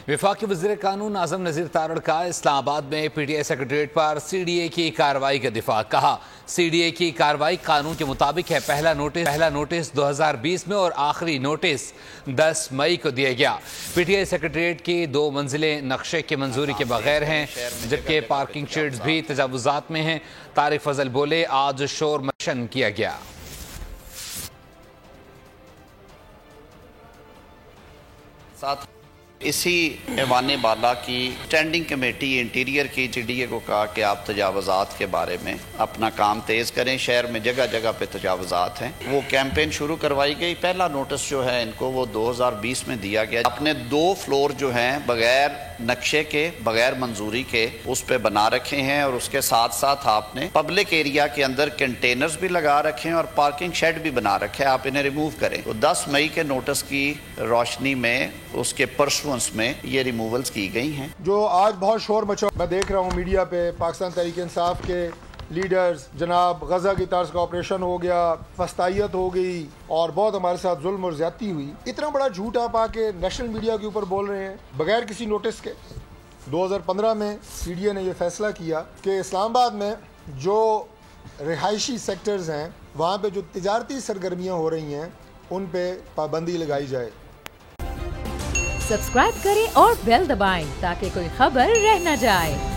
वफाकी वज़ीर कानून आज़म नज़ीर तारड़ का इस्लाम आबाद में PTI सेक्रेटरीट पर CDA की कार्रवाई का दिफा। कहा CDA की कार्रवाई कानून के मुताबिक है। पहला नोटिस 2020 में और आखिरी नोटिस 10 मई को दिया गया। PTI सेक्रेटरीट की 2 मंजिलें नक्शे की मंजूरी के बगैर हैं, जबकि पार्किंग शेड्स भी तजावुजात में हैं। तारिक फजल बोले, आज शोर मशन किया गया। साथ इसी ऐवान बाला की स्टैंडिंग कमेटी इंटीरियर की CDA को कहा कि आप तजावुजात के बारे में अपना काम तेज़ करें। शहर में जगह जगह पे तजावुजात हैं, वो कैंपेन शुरू करवाई गई। पहला नोटिस जो है इनको वो 2020 में दिया गया। अपने 2 फ्लोर जो हैं बगैर नक्शे के, बगैर मंजूरी के उस पे बना रखे हैं, और उसके साथ साथ आपने पब्लिक एरिया के अंदर कंटेनर्स भी लगा रखे हैं और पार्किंग शेड भी बना रखे हैं। आप इन्हें रिमूव करें। तो 10 मई के नोटिस की रोशनी में उसके परसुएंस में ये रिमूवल्स की गई हैं। जो आज बहुत शोर मचा, मैं देख रहा हूँ मीडिया पे, पाकिस्तान तहरीक इंसाफ के लीडर्स जनाब गजा की तर्ज का ऑपरेशन हो गया, फस्तायत हो गई और बहुत हमारे साथ जुल्म और ज्यादती हुई। इतना बड़ा झूठ आप आके नेशनल मीडिया के ऊपर बोल रहे हैं बगैर किसी नोटिस के। 2015 में CDA ने यह फैसला किया कि इस्लामाबाद में जो रिहायशी सेक्टर्स हैं वहाँ पे जो तिजारती सरगर्मियाँ हो रही हैं उन पे पाबंदी लगाई जाए। सब्सक्राइब करें और बेल दबाएं ताकि कोई खबर रह न जाए।